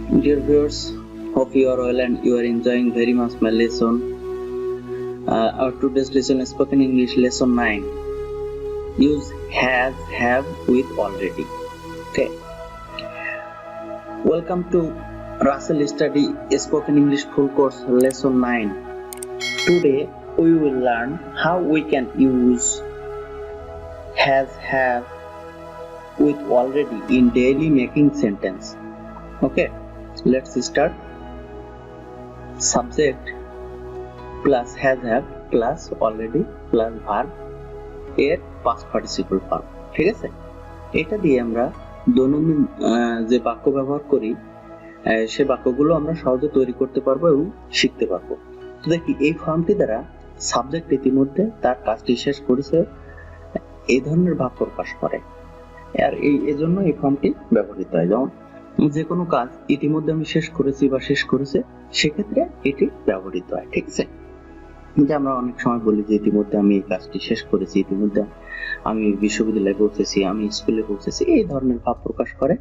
Dear viewers, hope you are well and you are enjoying very much my lesson. Our today's lesson is spoken English lesson 9. Use has, have with already. Okay. Welcome to Rashel Study Spoken English Full Course lesson 9. Today we will learn how we can use has, have with already in daily making sentence. Okay. Let's start. Subject plus has have plus already plus verb এর past participle form ঠিক আছে এটা দিয়ে আমরা দৈনন্দিন যে বাক্য ব্যবহার করি সেই বাক্যগুলো আমরা সহজে তৈরি করতে পারবো এবং শিখতে পারবো তো দেখি এই ফর্মটি দ্বারা সাবজেক্ট ইতিমধ্যে তার কাজটি শেষ করেছে এই ধরনের ভাব প্রকাশ করে আর এজন্য এই ফর্মটি ব্যবহৃত হয় যেমন যে কোনো কাজ ইতিমধ্যে আমি শেষ করেছি বা শেষ করেছে সেক্ষেত্রে এটি ব্যবহৃত হয় ঠিক আছে যে আমরা অনেক সময় বলি যে ইতিমধ্যে আমি এই কাজটি শেষ করেছি ইতিমধ্যে আমি বিশ্ববিদ্যালয়ে পৌঁছেছি আমি স্কুলে পৌঁছেছি এই ধরনের ভাব প্রকাশ করে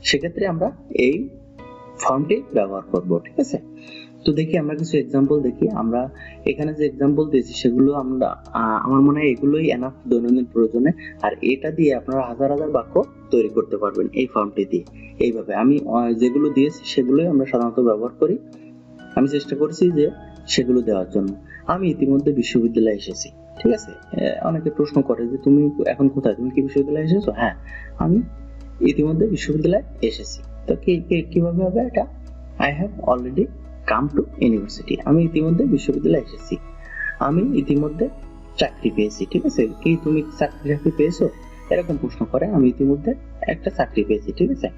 সেক্ষেত্রে আমরা এই ফর্মটি ব্যবহার করব ঠিক আছে তো দেখি আমরা কিছু एग्जांपल দেখি আমরা এখানে যে एग्जांपल দিয়েছি সেগুলো আমরা আমার মনে হয় এগুলোই এনাফ দৈনন্দিন প্রয়োজনে আর এটা দিয়ে আপনারা হাজার হাজার বাক্য তৈরি করতে পারবেন এই ফর্মটি দিয়ে এইভাবে আমি যেগুলো দিয়েছি সেগুলোই আমরা সাধারণত ব্যবহার করি আমি চেষ্টা করেছি যে সেগুলো দেওয়ার জন্য আমি ইতিমধ্যে বিশ্ববিদ্যালয়ে এসেছি ঠিক আছে অনেকে প্রশ্ন করে যে তুমি এখন কোথায় তুমি কি বিশ্ববিদ্যালয়ে এসেছো হ্যাঁ আমি ইতিমধ্যে বিশ্ববিদ্যালয়ে এসেছি তো কিভাবে হবে এটা I have already come to university আমি ইতিমধ্যে বিশ্ববিদ্যালয়ে এসেছি আমি ইতিমধ্যে চাকরি পেয়েছি ঠিক আছে কি তুমি চাকরি পেয়েছো এরকম প্রশ্ন করে আমি ইতিমধ্যে একটা চাকরি পেয়েছি ঠিক আছে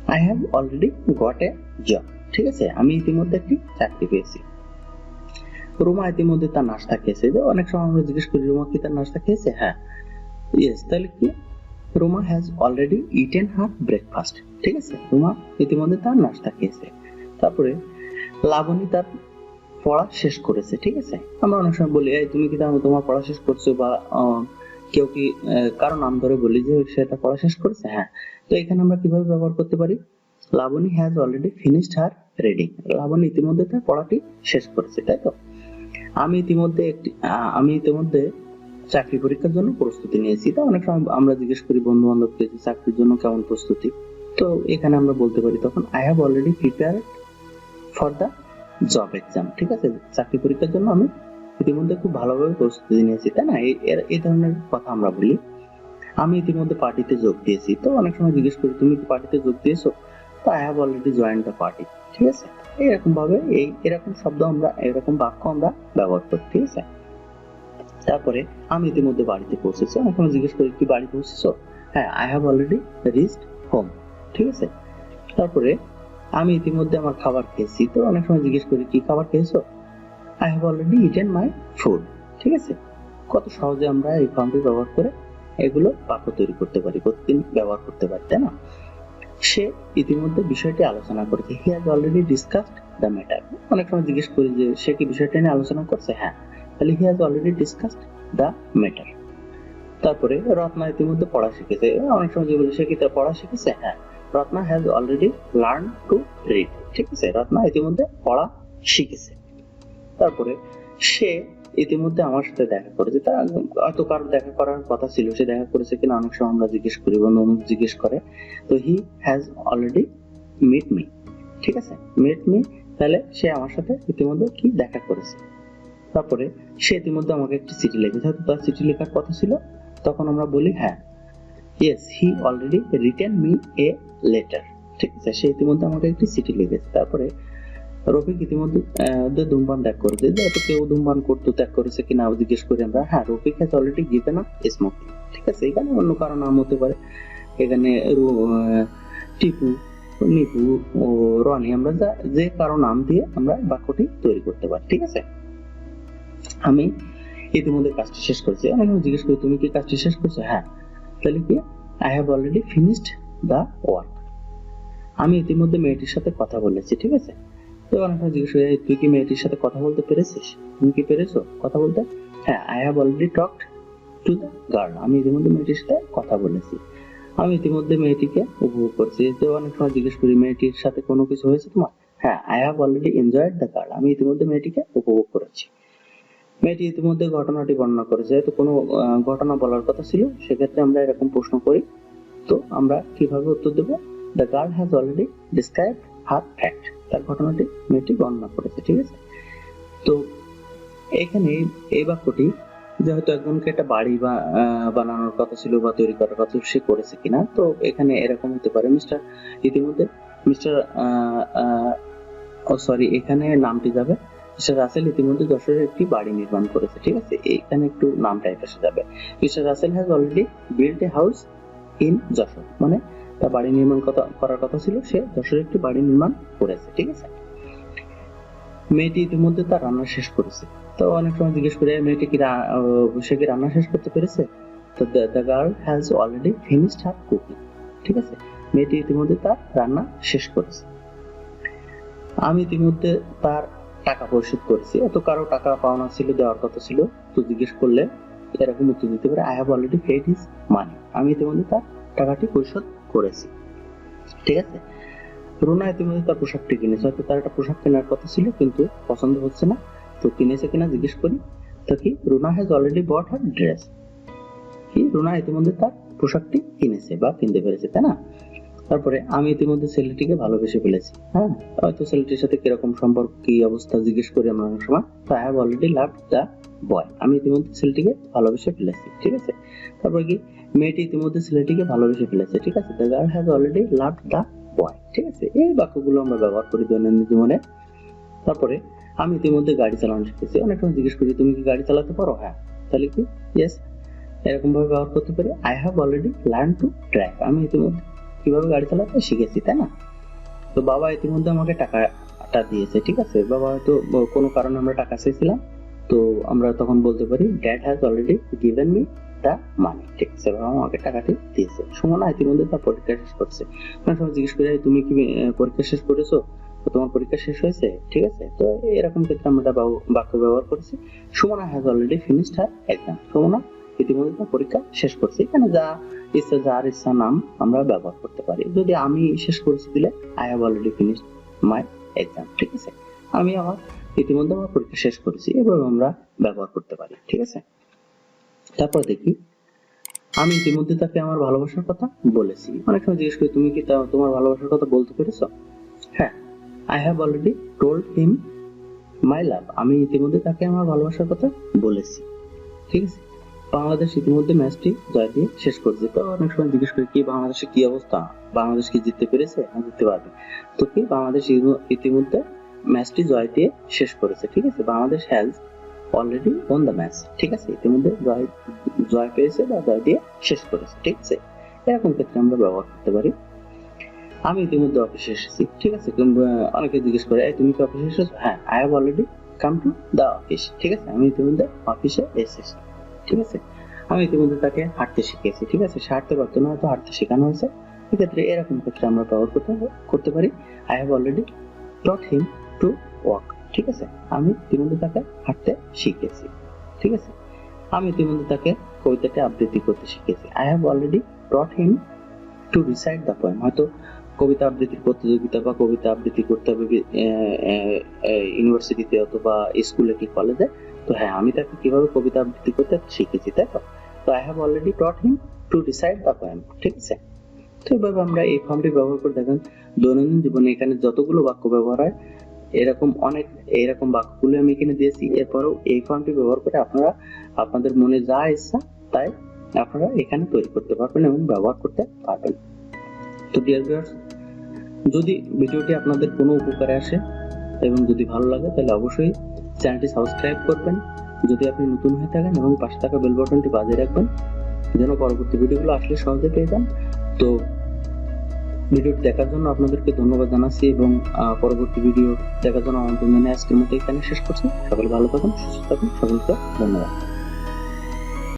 I have already got a job ঠিক আছে আমি ইতিমধ্যে একটি চাকরি পেয়েছি রোমা ইতিমধ্যে তার নাস্তা খেয়েছে অনেক সময় আমরা জিজ্ঞেস করি রোমা কি তার নাস্তা খেয়েছে হ্যাঁ yes তাহলে কি Ruma has already eaten her breakfast ঠিক আছে রোমা ইতিমধ্যে তার নাস্তা খেয়েছে তারপরে লাবণী তার পড়া শেষ করেছে ঠিক আছে আমরা অনেক সময় বলি এই তুমি কি তোমার পড়া শেষ করছো বা কেউ কি কারো নাম ধরে বলি যে সে তার পড়া শেষ করেছে হ্যাঁ তো এখানে আমরা কিভাবে ব্যবহার করতে পারি Laboni has already finished her reading Laboni ইতিমধ্যে তার পড়াটি শেষ করেছে তাই তো আমি ইতিমধ্যে চাকরি পরীক্ষার জন্য প্রস্তুতি নিয়েছি তো অনেক সময় আমরা জিজ্ঞেস করি বন্ধু বান্ধবকে যে চাকরির জন্য কেমন প্রস্তুতি তো এখানে আমরা বলতে পারি তখন I have already prepared for the job exam ঠিক আছে চাকরি পরীক্ষার জন্য আমি ইতিমধ্যে খুব ভালোভাবে প্রস্তুতি নিয়েছি তাই না এই ধরনের কথা আমরা বলি আমি ইতিমধ্যে পার্টিতে যোগ দিয়েছি তো অনেক সময় জিজ্ঞেস করি তুমি কি পার্টিতে যোগ দিয়েছো তো I have already joined the party ঠিক আছে এরকম ভাবে এরকম শব্দ আমরা এরকম বাক্য আমরা ব্যবহার করি ঠিক আছে তারপরে আমি ইতিমধ্যে বাড়িতে পৌঁছেছি অনেক সময় জিজ্ঞেস করি কি বাড়ি পৌঁছেছো হ্যাঁ I have already reached home ঠিক আছে তারপরে আমি ইতিমধ্যে আমার খাবার খেয়েছি তো অনেক সময় জিজ্ঞেস করি কি খাবার খেয়েছো I have already eaten my food ঠিক আছে কত সহজে আমরা এই ফর্মটি ব্যবহার করে এগুলো বাক্য তৈরি করতে পারি প্রতিদিন ব্যবহার করতে পারি তাই না সে ইতিমধ্যে বিষয়টি আলোচনা করেছে he has already discussed the matter অনেক সময় জিজ্ঞেস করি যে সে কি বিষয়টা নিয়ে আলোচনা করছে হ্যাঁ তাহলে he has already discussed the matter তারপরে রত্না ইতিমধ্যে পড়া শিখেছে অনেক সময় যে বলি সে কি তার পড়া শিখেছে হ্যাঁ Ratna has already learned to read ঠিক আছে রত্না ইতিমধ্যে পড়া শিখেছে তারপরে সে ইতিমধ্যে আমার সাথে দেখা করেছে তা হয়তো কারো দেখা করার কথা ছিল সে দেখা করেছে কিনা অনেক সময় আমরা জিজ্ঞেস করি বন্ধু জিজ্ঞেস করে তো he has already met me ঠিক আছে met me তাহলে সে আমার সাথে ইতিমধ্যে কি দেখা করেছে তারপরে সে ইতিমধ্যে আমাকে একটি চিঠি লিখেছে হয়তো তার চিঠি লেখার কথা ছিল তখন আমরা বলি হ্যাঁ yes he already written me a letter ঠিক আছে সে ইতিমধ্যে আমাকে একটি চিঠি লিখেছে তারপরে রফিক ইতিমধ্যে ধূমপান ত্যাগ করেছে যেহেতু কেউ ধূমপান করতে ত্যাগ করেছে কিনা জিজ্ঞেস করি আমরা হ্যাঁ Rafiq has already given up smoking ঠিক আছে এখানে অন্য কারো নাম হতে পারে এখানে টিপু নিপু ও রনি আমরা যে কারো নাম দিয়ে আমরা বাক্যটি তৈরি করতে পারি ঠিক আছে আমি ইতিমধ্যে কাজটি শেষ করেছি অনেক সময় জিজ্ঞেস করি তুমি কি কাজটি শেষ করেছো হ্যাঁ তাহলে কি I have already finished the work আমি ইতিমধ্যে মেয়েটির সাথে কথা বলেছি ঠিক আছে তো অনেক সময় জিজ্ঞেস করি তুই কি মেয়েটির সাথে কথা বলতে পেরেছিস তুমি কি পেরেছো কথা বলতে হ্যাঁ I have already talked to the girl আমি ইতিমধ্যে মেয়েটির সাথে কথা বলেছি আমি ইতিমধ্যে মেয়েটিকে উপভোগ করছি। তো অনেক সময় জিজ্ঞেস করি মেয়েটির সাথে কোনো কিছু হয়েছে তোমার? হ্যাঁ, I have already enjoyed the girl. আমি ইতিমধ্যে মেয়েটিকে উপভোগ করেছি। মেয়েটি ইতিমধ্যে ঘটনাটি বর্ণনা করেছে। তো কোনো ঘটনা বলার কথা ছিল, সেক্ষেত্রে আমরা এরকম প্রশ্ন করি। তো আমরা কিভাবে উত্তর দেব? The girl has already described her fact. তার ঘটনাটি মেয়েটি বর্ণনা করেছে, ঠিক আছে। তো এখানে এই বাক্যটি যেহেতু একজনকে একটা বাড়ি বা বানানোর কথা ছিল বা তৈরি করার কথা, সে করেছে কিনা, তো এখানে এরকম হতে পারে মিস্টার ইতিমধ্যে মিস্টার সরি, এখানে নামটি যাবে মিস্টার রাসেল ইতিমধ্যে যশোরে একটি বাড়ি নির্মাণ করেছে, ঠিক আছে। এখানে একটু নামটা এসে যাবে। Mister Russell has already built a house in Jessore, মানে তার বাড়ি নির্মাণ করার কথা ছিল, সে যশোরে একটি বাড়ি নির্মাণ করেছে, ঠিক আছে। মেয়েটি ইতিমধ্যে তার রান্না শেষ করেছে। তো অনেক সময় জিজ্ঞেস করে মেয়েটি কি সে কি রান্না শেষ করতে পেরেছে? তো the girl has already finished her cooking, ঠিক আছে। মেয়েটি ইতিমধ্যে তার রান্না শেষ করেছে। আমি ইতিমধ্যে তার টাকা পরিশোধ করেছি। এত কারো টাকা পাওনা ছিল, দেওয়ার কথা ছিল, তো জিজ্ঞেস করলে এরকম উত্তর দিতে পারে I have already paid his money. আমি ইতিমধ্যে তার টাকাটি পরিশোধ করেছি, ঠিক আছে। রুনা ইতিমধ্যে তার পোশাকটি কিনেছে। হয়তো তার একটা পোশাক কেনার কথা ছিল কিন্তু পছন্দ হচ্ছে না, তো কিনেছে কিনা জিজ্ঞেস করি। তো কি Runa has already bought her dress. কি রুনা ইতিমধ্যে তার পোশাকটি কিনেছে বা কিনতে পেরেছে, তাই না? তারপরে আমি ইতিমধ্যে ছেলেটিকে ভালোবেসে ফেলেছি। হ্যাঁ, হয়তো ছেলেটির সাথে কিরকম সম্পর্ক, কি অবস্থা জিজ্ঞেস করি আমরা অনেক সময়। তো I have already loved the boy. আমি ইতিমধ্যে ছেলেটিকে ভালোবেসে ফেলেছি, ঠিক আছে। তারপরে কি মেয়েটি ইতিমধ্যে ছেলেটিকে ভালোবেসে ফেলেছে, ঠিক আছে। The girl has already loved the boy, ঠিক আছে। এই বাক্যগুলো আমরা ব্যবহার করি দৈনন্দিন জীবনে। তারপরে আমি ইতিমধ্যে গাড়ি চালানো শিখেছি। অনেক সময় জিজ্ঞেস করি তুমি কি গাড়ি চালাতে পারো? হ্যাঁ, তাহলে কি ইয়েস, এরকম ভাবে ব্যবহার করতে পারি I have already learn to drive. আমি ইতিমধ্যে কিভাবে গাড়ি চালাতে শিখেছি, তাই না? তো বাবা ইতিমধ্যে আমাকে টাকাটা দিয়েছে, ঠিক আছে। বাবা হয়তো কোনো কারণে আমরা টাকা চেয়েছিলাম, তো আমরা তখন বলতে পারি dad has already given me the money, ঠিক আছে। বাবা আমাকে টাকাটি দিয়েছে। সুমনা ইতিমধ্যে তার পরীক্ষা শেষ করছে। অনেক সময় জিজ্ঞেস করি তুমি কি পরীক্ষা শেষ করেছো? তো তোমার পরীক্ষা শেষ হয়েছে, ঠিক আছে। তো এরকম ক্ষেত্রে আমরা বাক্য ব্যবহার করেছি Sumana has already finished her exam. Sumana ইতিমধ্যে তার পরীক্ষা শেষ করছে। এখানে যা ইচ্ছা, যার ইচ্ছা নাম আমরা ব্যবহার করতে পারি। যদি আমি শেষ করেছি দিলে I have already finished my exam, ঠিক আছে। আমি ইতিমধ্যে আমার পরীক্ষা শেষ করেছি, এভাবে আমরা ব্যবহার করতে পারি, ঠিক আছে। তারপর দেখি আমি ইতিমধ্যে তাকে আমার ভালোবাসার কথা বলেছি। অনেক সময় জিজ্ঞেস করি তুমি কি তোমার ভালোবাসার কথা বলতে পেরেছো? হ্যাঁ, I have already told him my love. আমি ইতিমধ্যে তাকে আমার ভালোবাসার কথা বলেছি, ঠিক আছে। বাংলাদেশ ইতিমধ্যে ম্যাচটি জয় দিয়ে শেষ করেছে। তো অনেক সময় জিজ্ঞেস করি কি বাংলাদেশের কি অবস্থা, বাংলাদেশ কি জিততে পেরেছে না জিততে পারবে? তো কি বাংলাদেশ ইতিমধ্যে ম্যাচটি জয় দিয়ে শেষ করেছে, ঠিক আছে। Bangladesh has already one the match, ঠিক আছে। ইতিমধ্যে জয় পেয়েছে বা জয় দিয়ে শেষ করেছে, ঠিক আছে। এরকম ক্ষেত্রে আমরা ব্যবহার করতে পারি আমি ইতিমধ্যে অফিসে এসেছি, ঠিক আছে। অনেকে জিজ্ঞেস করে তুমি কি অফিসে এসেছো? হ্যাঁ, I have already come to the office, ঠিক আছে। আমি ইতিমধ্যে অফিসে এসেছি, ঠিক আছে। আমি ইতিমধ্যে তাকে হাঁটতে শিখিয়েছি, ঠিক আছে। সে হাঁটতে পারতো না, হয়তো হাঁটতে শেখানো হয়েছে। এক্ষেত্রে এরকম ক্ষেত্রে আমরা ব্যবহার করতে পারি I have already taught him to walk, ঠিক আছে। আমি ইতিমধ্যে তাকে হাঁটতে শিখিয়েছি, ঠিক আছে। আমি ইতিমধ্যে তাকে কবিতাটি আবৃত্তি করতে শিখিয়েছি I have already taught him to recite the poem. হয়তো কবিতা আবৃত্তির প্রতিযোগিতা বা কবিতা আবৃত্তি করতে হবে ইউনিভার্সিটিতে অথবা স্কুলে কি কলেজে। তো হ্যাঁ, আমি তাকে কিভাবে কবিতা আবৃত্তি করতে শিখেছি, তাই তো। তো I have already taught him to recite the poem, ঠিক আছে। তো এইভাবে আমরা এই ফর্মটি ব্যবহার করে দেখেন দৈনন্দিন জীবনে এখানে যতগুলো বাক্য ব্যবহার হয় এরকম বাক্যগুলো আমি এখানে দিয়েছি। এরপরেও এই ফর্মটি ব্যবহার করে আপনারা আপনাদের মনে যা ইচ্ছা তাই আপনারা এখানে তৈরি করতে পারবেন এবং ব্যবহার করতে পারবেন। তো ডিয়ার ভিউয়ার্স, যদি ভিডিওটি আপনাদের কোনো উপকারে আসে এবং যদি ভালো লাগে তাহলে অবশ্যই চ্যানেলটি সাবস্ক্রাইব করবেন যদি আপনি নতুন হয়ে থাকেন, এবং পাশে থাকা বেল বাটনটি বাজিয়ে রাখবেন যেন পরবর্তী ভিডিওগুলো আসলে সহজে পেয়ে যান। তো ভিডিওটি দেখার জন্য আপনাদেরকে ধন্যবাদ জানাচ্ছি এবং পরবর্তী ভিডিও দেখার জন্য আমন্ত্রণ জানিয়ে আজকের মতো এখানে শেষ করছি। সকলে ভালো থাকুন, সুস্থ থাকুন, সকলকে ধন্যবাদ।